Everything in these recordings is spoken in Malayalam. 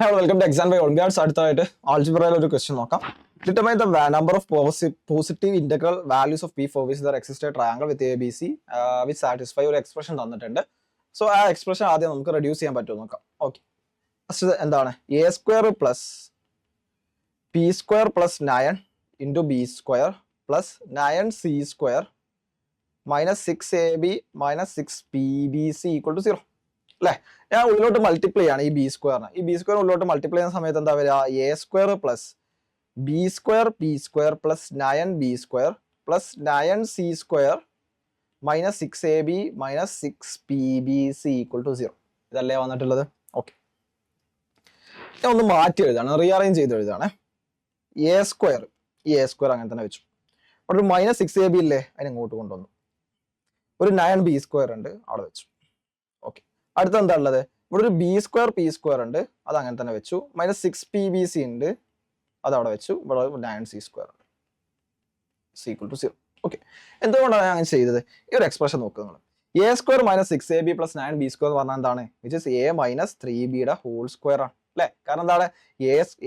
Hello, welcome to Exam by Olympiads. അടുത്തായിട്ട് ആൾജിബ്രയിൽ ഒരു ക്വസ്റ്റ്യൻ നോക്കാം. Determine the number of positive integral values of p for which there exists a triangle with ABC which satisfy ഒരു എക്സ്പ്രഷൻ തന്നിട്ടുണ്ട്. സോ ആ എക്സ്പ്രഷൻ ആദ്യം നമുക്ക് റെഡ്യൂസ് ചെയ്യാൻ പറ്റുമോ നോക്കാം. ഓക്കെ, ഫസ്റ്റ് എന്താണ് A square plus P square plus 9 into B square plus 9c square minus 6ab minus 6pbc equal to 0 അല്ലേ? ഞാൻ ഉള്ളിലോട്ട് മൾട്ടിപ്ലൈ ആണ് ഈ ബി സ്ക്വയറിന്. ഈ ബി സ്ക്വയർ ഉള്ളിലോട്ട് മൾട്ടിപ്ലൈ ചെയ്യുന്ന സമയത്ത് എന്താ വരിക? A square plus B square P square plus 9b square plus 9c square minus 6ab minus 6pbc equal to 0. ഇതല്ലേ വന്നിട്ടുള്ളത്? ഓക്കെ, ഞാൻ ഒന്ന് മാറ്റി എഴുതാണ്, റീഅറേഞ്ച് ചെയ്ത് എഴുതാണ്. എ സ്ക്വയർ, ഈ എ സ്ക്വയർ അങ്ങനെ തന്നെ വെച്ചു. അവിടെ ഒരു മൈനസ് 6ab ഇല്ലേ, അതിനെ ഇങ്ങോട്ട് കൊണ്ടുവന്നു. ഒരു 9b സ്ക്വയർ ഉണ്ട്, അവിടെ വെച്ചു. ഓക്കെ, അടുത്ത എന്താ ഉള്ളത്? ഇവിടെ ഒരു ബി സ്ക്വയർ പി സ്ക്വയർ ഉണ്ട്, അത് അങ്ങനെ തന്നെ വെച്ചു. മൈനസ് 6pbc ഉണ്ട്, അത് അവിടെ വെച്ചു. ഇവിടെ 9c സ്ക്വയർ ഉണ്ട്, ഈക്വൽ ടു 0. ഓക്കെ, എന്തുകൊണ്ടാണ് ഞാൻ അങ്ങനെ ചെയ്തത്? ഈ ഒരു എക്സ്പ്രഷൻ നോക്കുക നിങ്ങൾ. A square minus 6ab plus 9b square എന്ന് പറഞ്ഞാൽ എന്താണ്? വിച്ച് ഇസ് എ മൈനസ് 3bയുടെ ഹോൾ സ്ക്വയർ ആണ് അല്ലേ? കാരണം എന്താണ്?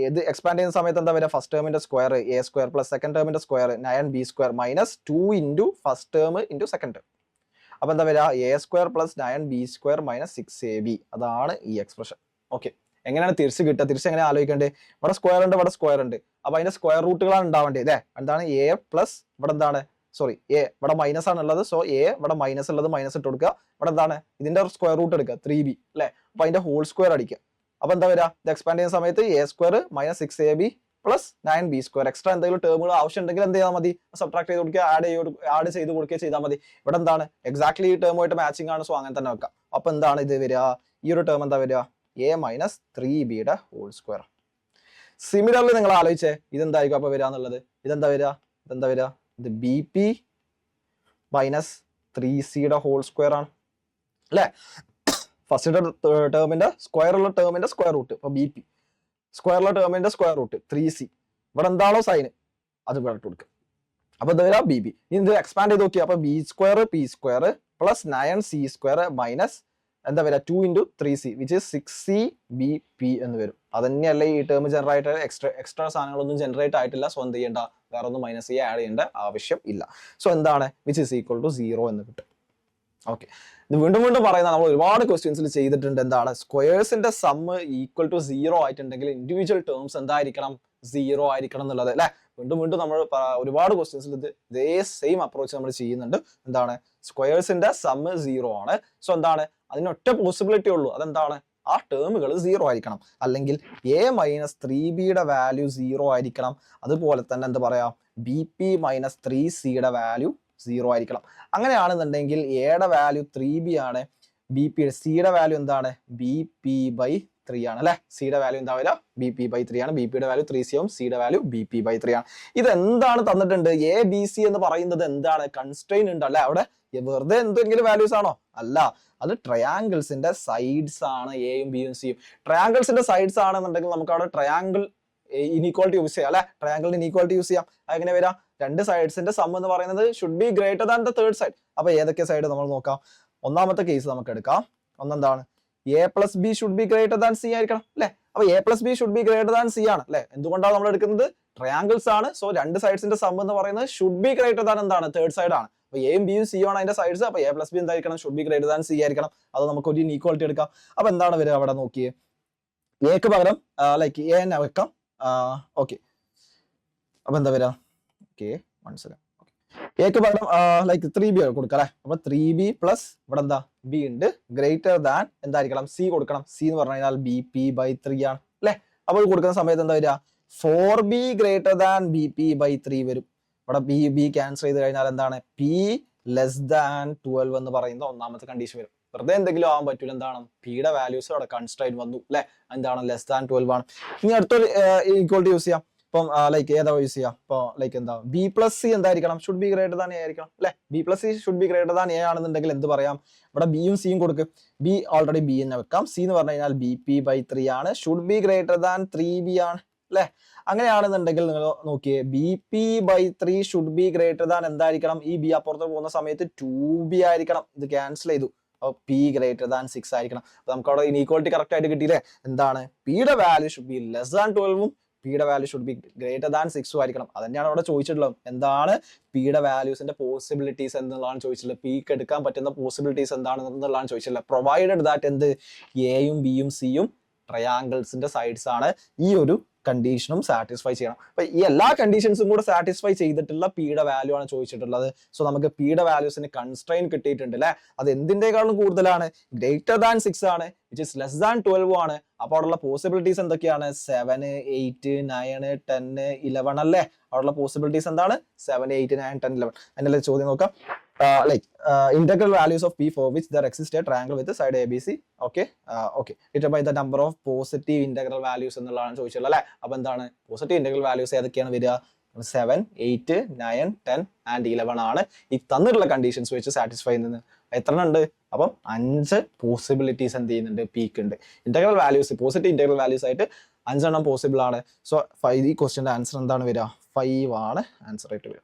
ഏത് എക്സ്പാൻഡ് ചെയ്യുന്ന സമയത്ത് എന്താ വരിക? ഫസ്റ്റ് ടേമിന്റെ square A square plus second ടേമിന്റെ square 9b square minus 2 into first term into second term. അപ്പൊ എന്താ വരിക? A square plus 9b square minus 6ab. അതാണ് ഈ എക്സ്പ്രഷൻ. ഓക്കെ, എങ്ങനെയാണ് തിരിച്ച് കിട്ടുക? തിരിച്ച് എങ്ങനെ ആലോചിക്കേണ്ടത്? ഇവിടെ സ്ക്വയർ ഉണ്ട്, ഇവിടെ സ്ക്വയർ ഉണ്ട്. അപ്പൊ അതിന്റെ സ്ക്വയർ റൂട്ടുകളാണ് ഉണ്ടാവേണ്ടത് അല്ലേ? എന്താണ്? എ പ്ലസ് ഇവിടെ എന്താണ്? സോറി, എ ഇവിടെ മൈനസ് ആണ് ഉള്ളത്. സോ എ ഇവിടെ മൈനസ് ഉള്ളത് മൈനസ് ഇട്ട് കൊടുക്കുക. ഇവിടെ എന്താണ്? ഇതിന്റെ സ്ക്വയർ റൂട്ട് എടുക്കുക 3b അല്ലെ? അപ്പൊ അതിന്റെ ഹോൾ സ്ക്വയർ അടിക്കുക. അപ്പൊ എന്താ വരിക? ഇത് എക്സ്പാൻഡ് ചെയ്യുന്ന സമയത്ത് A square minus 6ab plus 9b square. Extra എന്തെങ്കിലും ടേമുകൾ ആവശ്യം ഉണ്ടെങ്കിൽ എന്ത് ചെയ്താൽ മതി? സബ്ട്രാക്ട് ചെയ്ത് കൊടുക്കുക, ആഡ് ചെയ്ത് കൊടുക്കുക ചെയ്താൽ മതി. ഇവിടെ എന്താണ്? എക്സാക്ട്ലി ഈ ടേമുമായിട്ട് മാച്ചിങ് ആണ്. സോ അങ്ങനെ തന്നെ വെക്കാം. അപ്പൊ എന്താണ് ഇത് വരിക? ഈ ഒരു ടേം എന്താ വരിക? എ മൈനസ് 3bയുടെ ഹോൾ സ്ക്വയർ. സിമിലർലി നിങ്ങൾ ആലോചിച്ചേ, ഇതെന്തായിരിക്കും അപ്പൊ വരിക എന്നുള്ളത്? ഇതെന്താ വരിക? ഇത് ബി പി മൈനസ് 3cയുടെ ഹോൾ സ്ക്വയർ ആണ് അല്ലെ? ഫസ്റ്റ് ടേമിന്റെ സ്ക്വയറുള്ള ടേമിന്റെ സ്ക്വയർ റൂട്ട്. അപ്പൊ ബി പി സ്ക്വയറുള്ള ടേമിന്റെ സ്ക്വയർ റൂട്ട് 3c. ഇവിടെ എന്താണോ സൈന് അത് ഇവിടെ ഇട്ട് കൊടുക്കുക. അപ്പൊ എന്താ വരിക? B B. ഇത് എക്സ്പാൻഡ് ചെയ്ത് നോക്കിയാൽ അപ്പൊ B square P square plus 9c square minus എന്താ വരിക? 2 into 3c which is 6cbp എന്ന് വരും. അത് തന്നെയല്ലേ ഈ ടേം ജനറേറ്റ് എക്സ്ട്രാ സാധനങ്ങളൊന്നും ജനറേറ്റ് ആയിട്ടില്ല. സോ എന്ത് ചെയ്യേണ്ട? വേറെ ഒന്നും മൈനസ് ആഡ് ചെയ്യേണ്ട ആവശ്യം ഇല്ല. സോ എന്താണ്? വിച്ച് ഇസ് ഈക്വൽ ടു 0 എന്ന് കിട്ടും. ഓക്കെ, ഇത് വീണ്ടും വീണ്ടും പറയുന്ന നമ്മൾ ഒരുപാട് ക്വസ്റ്റ്യൻസിൽ ചെയ്തിട്ടുണ്ട്. എന്താണ്? സ്ക്വയേഴ്സിന്റെ സമ്മ് ഈക്വൽ ടു 0 ആയിട്ടുണ്ടെങ്കിൽ ഇൻഡിവിജ്വൽ ടേംസ് എന്തായിരിക്കണം? 0 ആയിരിക്കണം എന്നുള്ളത് അല്ലെ? വീണ്ടും വീണ്ടും നമ്മൾ ഒരുപാട് ക്വസ്റ്റ്യൻസിൽ ഇതേ സെയിം അപ്രോച്ച് നമ്മൾ ചെയ്യുന്നുണ്ട്. എന്താണ്? സ്ക്വയേഴ്സിന്റെ സമ്മ് 0 ആണ്. സോ എന്താണ്? അതിനൊറ്റ പോസിബിലിറ്റി ഉള്ളൂ. അതെന്താണ്? ആ ടേമുകൾ 0 ആയിരിക്കണം. അല്ലെങ്കിൽ എ മൈനസ് 3bയുടെ വാല്യൂ 0 ആയിരിക്കണം. അതുപോലെ തന്നെ എന്താ പറയാ? ബി പി മൈനസ് 3cയുടെ വാല്യൂ 0 ആയിരിക്കണം. അങ്ങനെയാണെന്നുണ്ടെങ്കിൽ എയുടെ വാല്യൂ 3b ആണ്, ബി പി സിയുടെ വാല്യൂ എന്താണ്? ബി പി ബൈ 3 ആണ് അല്ലെ? സിയുടെ വാല്യൂ എന്താ വരിക? ബി പി ബൈ 3 ആണ്. ബി പിയുടെ വാല്യൂ 3c ആവും, സിയുടെ വാല്യൂ ബി പി ബൈ 3 ആണ്. ഇത് എന്താണ് തന്നിട്ടുണ്ട്? എ ബി സി എന്ന് പറയുന്നത് എന്താണ്? കൺസ്ട്രെയിൻ ഉണ്ട് അല്ലെ? അവിടെ വെറുതെ എന്തെങ്കിലും വാല്യൂസ് ആണോ? അല്ല, അത് ട്രയാങ്കിൾസിന്റെ സൈഡ്സ് ആണ്. എയും ബിയും സിയും ട്രയാങ്കിൾസിന്റെ സൈഡ്സ് ആണെന്നുണ്ടെങ്കിൽ നമുക്ക് അവിടെ ട്രയാങ്കിൾ ഇനീക്വാളിറ്റി യൂസ് ചെയ്യാം അല്ലെ? ട്രയാങ്കിളിന് ഇനീക്വാളിറ്റി യൂസ് ചെയ്യാം. എങ്ങനെ വരാം? രണ്ട് സൈഡ്സിന്റെ സം എന്ന് പറയുന്നത് should be greater than the third side. അപ്പൊ ഏതൊക്കെ സൈഡ് നമ്മൾ നോക്കാം? ഒന്നാമത്തെ കേസ് നമുക്ക് എടുക്കാം. ഒന്നെന്താണ്? A plus B should be greater than C ആയിരിക്കണം അല്ലെ? അപ്പൊ A plus B should be greater than C ആണ് അല്ലെ? എന്തുകൊണ്ടാണ് നമ്മൾ എടുക്കുന്നത്? ട്രയാങ്കിൾസ് ആണ്. സോ രണ്ട് സൈഡ്സിന്റെ സം എന്ന് പറയുന്നത് ഷുഡ് ബി ഗ്രേറ്റർ ദാൻ എന്താണ്? തേർഡ് സൈഡ് ആണ്. അപ്പൊ എയും ബിയും സി ആണ് അതിന്റെ സൈഡ്സ്. അപ്പൊ എ പ്ലസ് ബി എന്തായിരിക്കണം? Should be greater than C ആയിരിക്കണം. അത് നമുക്ക് ഒരു ഇനീക്വാളിറ്റി എടുക്കാം. അപ്പൊ എന്താണ് വരിക? അവിടെ നോക്കിയേ, എക്ക് പകരം ലൈക്ക് എ തന്നെ വെക്കാം. ഓക്കെ, അപ്പൊ എന്താ വരിക? ഓക്കെ, മനസ്സിലാക്കാം. എക്ക് പകരം ലൈക്ക് 3b കൊടുക്കാം അല്ലെ? അപ്പൊ 3b പ്ലസ് ഇവിടെ എന്താ? ബി ഉണ്ട്, ഗ്രേറ്റർ ദാൻ എന്തായിരിക്കണം? സി കൊടുക്കണം. സി എന്ന് പറഞ്ഞു കഴിഞ്ഞാൽ ബി പി ബൈ 3 ആണ് അല്ലെ? അപ്പോൾ കൊടുക്കുന്ന സമയത്ത് എന്താ വരിക? 4b greater than B P by 3 വരും. ഇവിടെ ബി ക്യാൻസൽ ചെയ്ത് കഴിഞ്ഞാൽ എന്താണ്? പി ലെസ് ദാൻ 12 എന്ന് പറയുന്ന ഒന്നാമത്തെ കണ്ടീഷൻ വരും. വെറുതെ എന്തെങ്കിലും ആവാൻ പറ്റൂല. എന്താണ്? പിയുടെ വാല്യൂസ് അവിടെ കൺസ്ട്രെയിൻ വന്നു അല്ലെ? എന്താണ്? ലെസ് ദാൻ 12 ആണ്. ഇനി അടുത്തൊരു ഈക്വാളിറ്റി യൂസ് ചെയ്യാം. ഇപ്പം ലൈക്ക് ഏതാ യൂസ് ചെയ്യാം? ഇപ്പൊ ലൈക്ക് എന്താ? ബി പ്ലസ് സി എന്തായിരിക്കണം? Should be greater than A ആയിരിക്കണം അല്ലെ? B plus C should be greater than A ആണെന്നുണ്ടെങ്കിൽ എന്ത് പറയാം? ഇവിടെ ബിയും സിയും കൊടുക്കും. ബി ഓൾറെഡി ബി എന്ന് വെക്കാം. സി എന്ന് പറഞ്ഞു കഴിഞ്ഞാൽ ബി പി ബൈ 3 ആണ്. Should be greater than 3b ആണ് അല്ലെ? അങ്ങനെയാണെന്നുണ്ടെങ്കിൽ നിങ്ങൾ നോക്കിയേ, B P by 3 should be greater than എന്തായിരിക്കണം? ഈ ബി അപ്പുറത്ത് പോകുന്ന സമയത്ത് 2b ആയിരിക്കണം. ഇത് ക്യാൻസൽ ചെയ്തു. അപ്പോൾ പി ഗ്രേറ്റർ ദാൻ 6 ആയിരിക്കണം. അപ്പോൾ നമുക്ക് അവിടെ ഇനീക്വാളിറ്റി കറക്റ്റ് ആയിട്ട് കിട്ടിയില്ലേ? എന്താണ് പിയുടെ value should be less than 12ഉം പിയുടെ value should be greater than 6ഉം ആയിരിക്കണം. അത് തന്നെയാണ് അവിടെ ചോദിച്ചിട്ടുള്ളത്. എന്താണ് പിയുടെ വാല്യൂസിന്റെ പോസിബിലിറ്റീസ് എന്നുള്ളതാണ് ചോദിച്ചിട്ടുള്ളത്. പിക്ക് എടുക്കാൻ പറ്റുന്ന പോസിബിലിറ്റീസ് എന്താണെന്നുള്ളതാണ് ചോദിച്ചിട്ടുള്ളത്. പ്രൊവൈഡഡ് ദാറ്റ് എന്ത് എയും ബിയും സിയും ട്രയാങ്കിൾസിന്റെ സൈഡ്സ് ആണ്, ഈ ഒരു കണ്ടീഷനും സാറ്റിസ്ഫൈ ചെയ്യണം. അപ്പൊ ഈ എല്ലാ കണ്ടീഷൻസും കൂടെ സാറ്റിസ്ഫൈ ചെയ്തിട്ടുള്ള പിയുടെ വാല്യൂ ആണ് ചോദിച്ചിട്ടുള്ളത്. സോ നമുക്ക് പിയുടെ വാല്യൂസിന് കൺസ്ട്രെയിൻ കിട്ടിയിട്ടുണ്ട് അല്ലെ. അത് എന്തിന്റെക്കാളും കൂടുതലാണ്? ഗ്രേറ്റർ ദാൻ 6 ആണ്, വിച്ച് ഇസ് ലെസ് ദാൻ 12 ആണ്. അപ്പൊ അവിടെയുള്ള പോസിബിലിറ്റീസ് എന്തൊക്കെയാണ്? 7, 8, 9, 10, 11 അല്ലേ? അവിടെയുള്ള പോസിബിലിറ്റീസ് എന്താണ്? 7, 8, 9, 10, 11. അതിനുള്ള ചോദ്യം നോക്കാം. Integral values of P for which there exists a triangle with side ABC. Okay, determine the number of positive integral values എന്നുള്ളതാണ് ചോദിച്ചുള്ളത് അല്ലെ. അപ്പൊ എന്താണ് പോസിറ്റീവ് ഇന്റഗ്രൽ വാല്യൂസ് ഏതൊക്കെയാണ് വരിക? 7, 8, 9, 10 and 11 ആണ് ഈ തന്നിട്ടുള്ള കണ്ടീഷൻസ് വെച്ച് സാറ്റിസ്ഫൈ ചെയ്യുന്നത്. എത്ര ഉണ്ട്? അപ്പം 5 പോസിബിലിറ്റീസ് എന്ത് ചെയ്യുന്നുണ്ട്? പീക്ക് ഉണ്ട്. Integral values positive integral values ആയിട്ട് 5 എണ്ണം പോസിബിൾ ആണ്. സോ ഈ ക്വസ്റ്റ്യന്റെ ആൻസർ എന്താണ് വരിക? 5 ആണ് ആൻസർ ആയിട്ട് വരിക.